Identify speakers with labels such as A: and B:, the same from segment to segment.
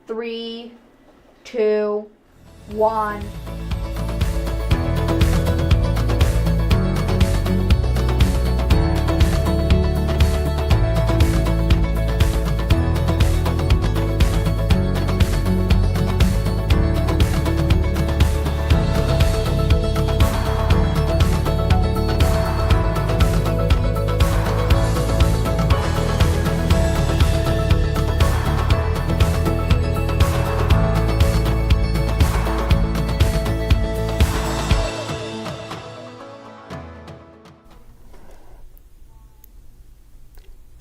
A: 3, 2, 1.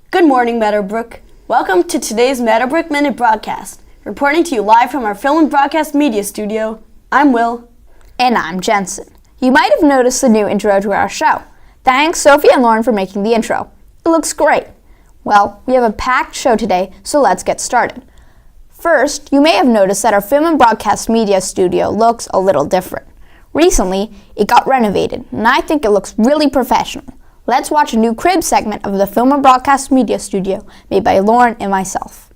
B: Good morning, Meadowbrook. Welcome to today's Meadowbrook Minute broadcast. Reporting to you live from our film and broadcast media studio, I'm Will.
C: And I'm Jensen. You might have noticed the new intro to our show. Thanks, Sophie and Lauren, for making the intro. It looks great. Well, we have a packed show today, so let's get started. First, you may have noticed that our film and broadcast media studio looks a little different. Recently, it got renovated, and I think it looks really professional. Let's watch a new Cribs segment of the Film and Broadcast Media Studio made by Lauren and myself.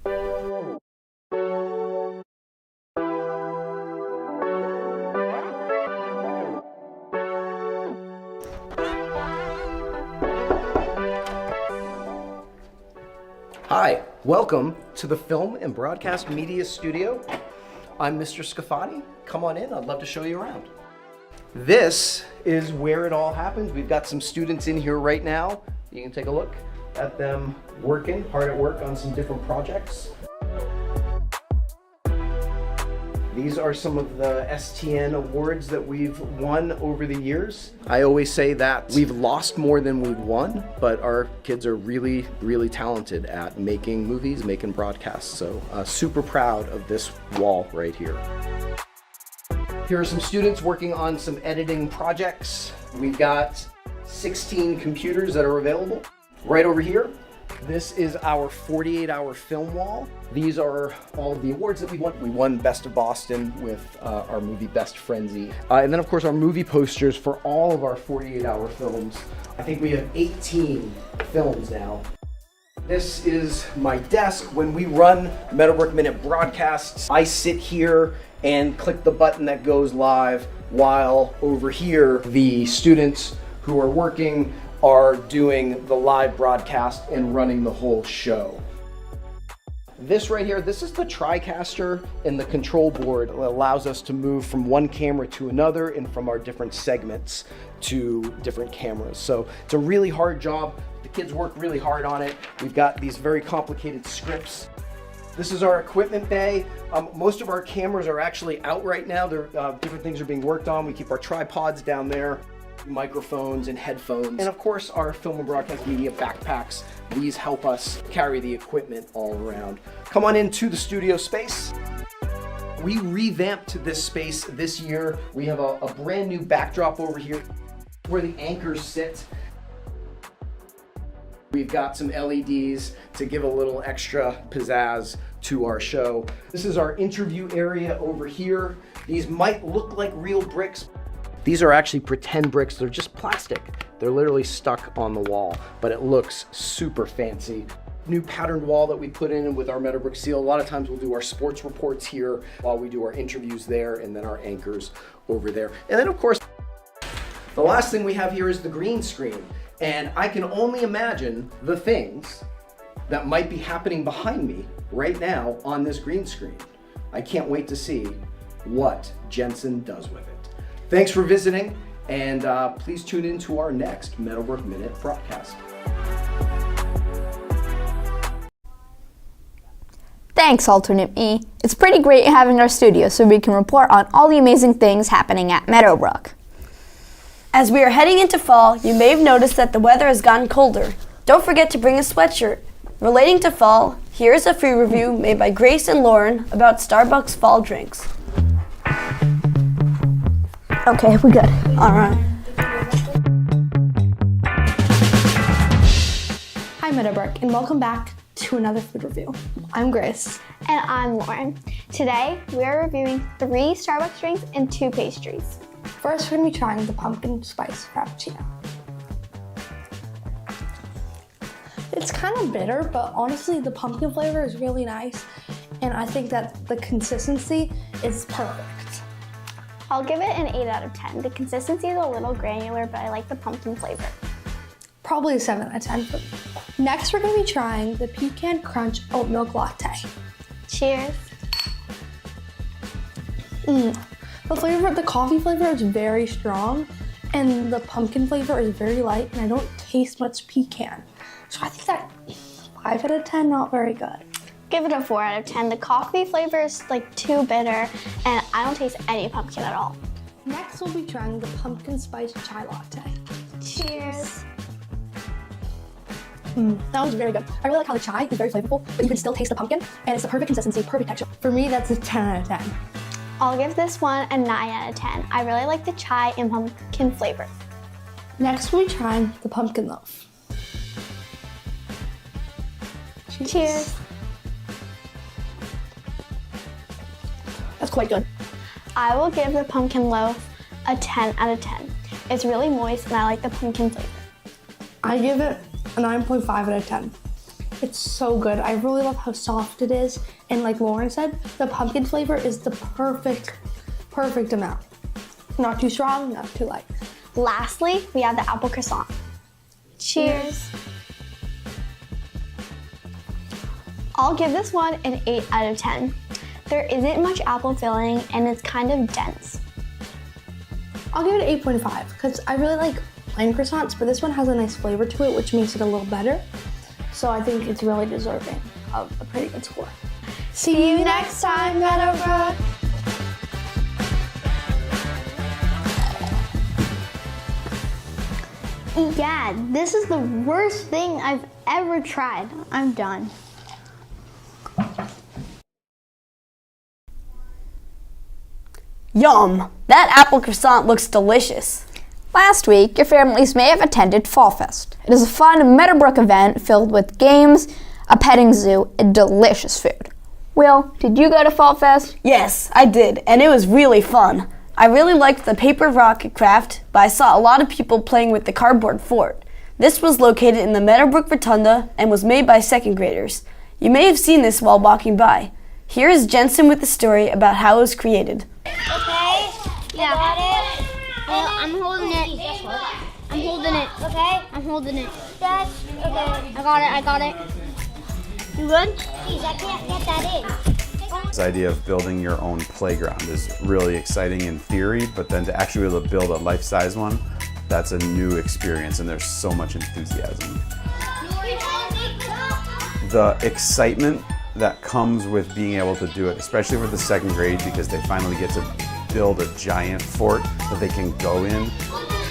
D: Hi, welcome to the Film and Broadcast Media Studio. I'm Mr. Scafati. Come on in, I'd love to show you around. This is where it all happens. We've got some students in here right now. You can take a look at them working, hard at work on some different projects. These are some of the STN awards that we've won over the years. I always say that we've lost more than we've won, but our kids are really, really talented at making movies, making broadcasts. So super proud of this wall right here. Here are some students working on some editing projects. We've got 16 computers that are available. Right over here, this is our 48-hour film wall. These are all of the awards that we won. We won Best of Boston with our movie Best Frenzy. And then of course our movie posters for all of our 48-hour films. I think we have 18 films now. This is my desk. When we run Meadowbrook Minute broadcasts, I sit here and click the button that goes live, while over here the students who are working are doing the live broadcast and running the whole show. This right here, this is the TriCaster and the control board that allows us to move from one camera to another and from our different segments to different cameras. So it's a really hard job. The kids work really hard on it. We've got these very complicated scripts. This is our equipment bay. Most of our cameras are actually out right now. Different things are being worked on. We keep our tripods down there, microphones and headphones, and of course our film and broadcast media backpacks. These help us carry the equipment all around. Come on into the studio space. We revamped this space this year. We have a brand new backdrop over here where the anchors sit. We've got some LEDs to give a little extra pizzazz to our show. This is our interview area over here. These might look like real bricks. These are actually pretend bricks. They're just plastic. They're literally stuck on the wall, but it looks super fancy. New patterned wall that we put in with our Meadowbrook seal. A lot of times we'll do our sports reports here while we do our interviews there, and then our anchors over there. And then of course, the last thing we have here is the green screen. And I can only imagine the things that might be happening behind me right now on this green screen. I can't wait to see what Jensen does with it. Thanks for visiting, and please tune in to our next Meadowbrook Minute broadcast.
C: Thanks, Alternate Me. It's pretty great having our studio so we can report on all the amazing things happening at Meadowbrook.
B: As we are heading into fall, you may have noticed that the weather has gotten colder. Don't forget to bring a sweatshirt. Relating to fall, here's a free review made by Grace and Lauren about Starbucks fall drinks.
C: Okay, we good.
B: All right.
E: Hi Meadowbrook, and welcome back to another food review. I'm Grace.
F: And I'm Lauren. Today, we're reviewing 3 Starbucks drinks and 2 pastries.
E: First, we're going to be trying the pumpkin spice frappuccino. It's kind of bitter, but honestly, the pumpkin flavor is really nice. and I think that the consistency is perfect.
F: I'll give it an 8 out of 10. The consistency is a little granular, but I like the pumpkin flavor.
E: Probably a 7 out of 10 for me. Next, we're going to be trying the Pecan Crunch Oat Milk Latte.
F: Cheers.
E: The coffee flavor is very strong, and the pumpkin flavor is very light, and I don't taste much pecan. So I think that 5 out of 10, not very good.
F: Give it a 4 out of 10. The coffee flavor is like too bitter, and I don't taste any pumpkin at all.
E: Next, we'll be trying the Pumpkin Spice Chai Latte.
F: Cheers.
E: That was very good. I really like how the chai is very flavorful, but you can still taste the pumpkin, and it's the perfect consistency, perfect texture. For me, that's a 10 out of 10.
F: I'll give this one a 9 out of 10. I really like the chai and pumpkin flavor.
E: Next, we'll be trying the pumpkin loaf.
F: Cheers.
E: That's quite good.
F: I will give the pumpkin loaf a 10 out of 10. It's really moist, and I like the pumpkin flavor.
E: I give it a 9.5 out of 10. It's so good. I really love how soft it is. And like Lauren said, the pumpkin flavor is the perfect amount. Not too strong, not too light.
F: Lastly, we have the apple croissant. Cheers. I'll give this one an 8 out of 10. There isn't much apple filling, and it's kind of dense.
E: I'll give it an 8.5 because I really like plain croissants, but this one has a nice flavor to it, which makes it a little better. So I think it's really deserving of a pretty good score. See you next time, Meadowbrook!
F: Yeah, this is the worst thing I've ever tried. I'm done.
B: Yum! That apple croissant looks delicious.
C: Last week, your families may have attended Fall Fest. It is a fun Meadowbrook event filled with games, a petting zoo, and delicious food. Will, did you go to Fall Fest?
B: Yes, I did, and it was really fun. I really liked the paper rocket craft, but I saw a lot of people playing with the cardboard fort. This was located in the Meadowbrook Rotunda and was made by second graders. You may have seen this while walking by. Here is Jensen with the story about how it was created.
G: Okay. Yeah. Got it. I'm holding it. I'm holding it. Okay. I'm holding it. That's okay. I got it. You good? Please, I can't get that in.
H: This idea of building your own playground is really exciting in theory, but then to actually be able to build a life-size one, that's a new experience, and there's so much enthusiasm. The excitement that comes with being able to do it, especially for the second grade, because they finally get to build a giant fort that they can go in.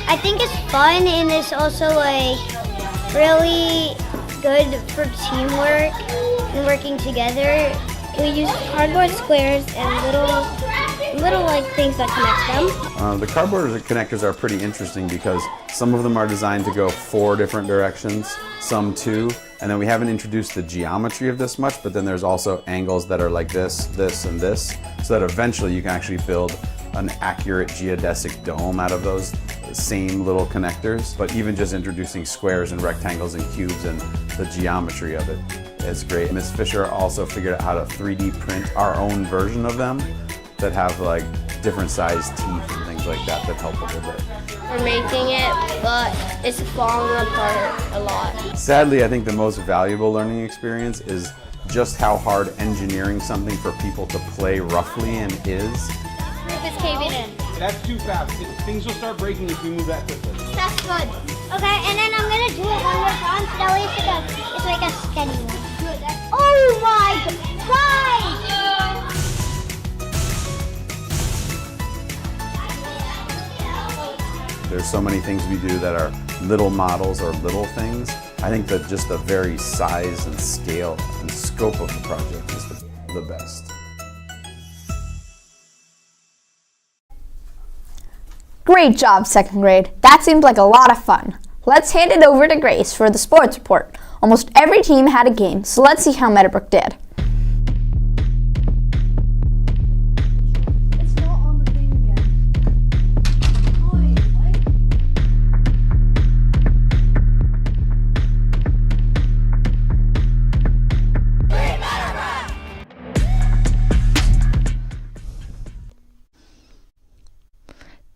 G: I think it's fun, and it's also like really good for teamwork and working together. We use cardboard squares and little like things that connect them.
H: The cardboard connectors are pretty interesting because some of them are designed to go 4 different directions, some 2, and then we haven't introduced the geometry of this much, but then there's also angles that are like this, this, and this, so that eventually you can actually build an accurate geodesic dome out of those same little connectors. But even just introducing squares and rectangles and cubes and the geometry of it is great. Ms. Fisher also figured out how to 3D print our own version of them that have like different sized teeth and things like that help a little bit.
G: We're making it, but it's falling apart a lot.
H: Sadly, I think the most valuable learning experience is just how hard engineering something for people to play roughly in is.
G: Roof is caving in.
I: That's too fast. Things will start breaking if we move that quickly.
G: That's good. Okay, and then I'm gonna do it one more time so that way it's like a steady one. Oh my God!
H: There's so many things we do that are little models or little things. I think that just the very size and scale and scope of the project is the best.
C: Great job, second grade. That seemed like a lot of fun. Let's hand it over to Grace for the sports report. Almost every team had a game, so let's see how Meadowbrook did.
E: It's not on the thing again.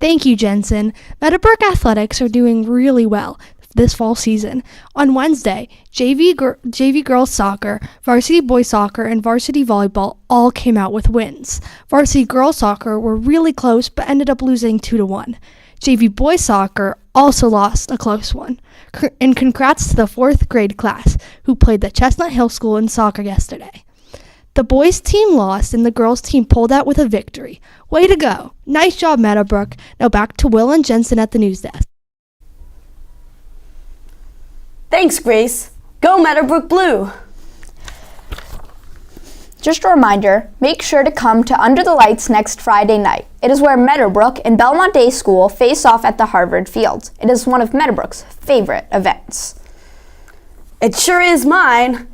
E: Thank you, Jensen. Meadowbrook athletics are doing really well this fall season. On Wednesday, JV girls soccer, varsity boys soccer, and varsity volleyball all came out with wins. Varsity girls soccer were really close but ended up losing 2-1. JV boys soccer also lost a close one. And congrats to the 4th grade class who played the Chestnut Hill School in soccer yesterday. The boys team lost and the girls team pulled out with a victory. Way to go. Nice job, Meadowbrook. Now back to Will and Jensen at the news desk.
B: Thanks, Grace. Go Meadowbrook Blue!
C: Just a reminder, make sure to come to Under the Lights next Friday night. It is where Meadowbrook and Belmont Day School face off at the Harvard Field. It is one of Meadowbrook's favorite events.
B: It sure is mine.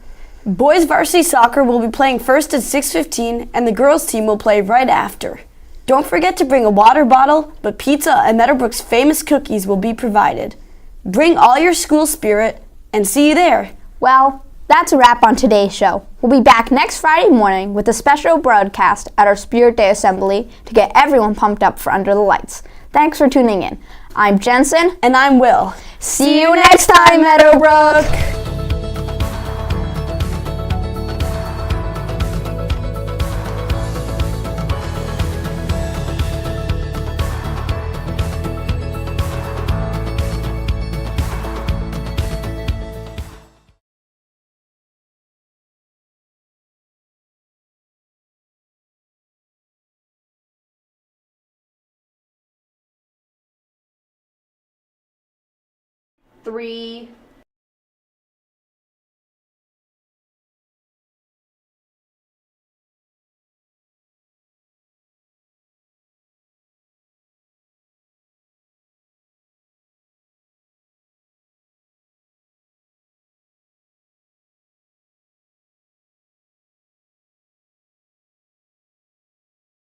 B: Boys varsity soccer will be playing first at 6:15 and the girls team will play right after. Don't forget to bring a water bottle, but pizza and Meadowbrook's famous cookies will be provided. Bring all your school spirit and see you there.
C: Well, that's a wrap on today's show. We'll be back next Friday morning with a special broadcast at our Spirit Day Assembly to get everyone pumped up for Under the Lights. Thanks for tuning in. I'm Jensen.
B: And I'm Will.
C: See you next time, Meadowbrook!
A: Three,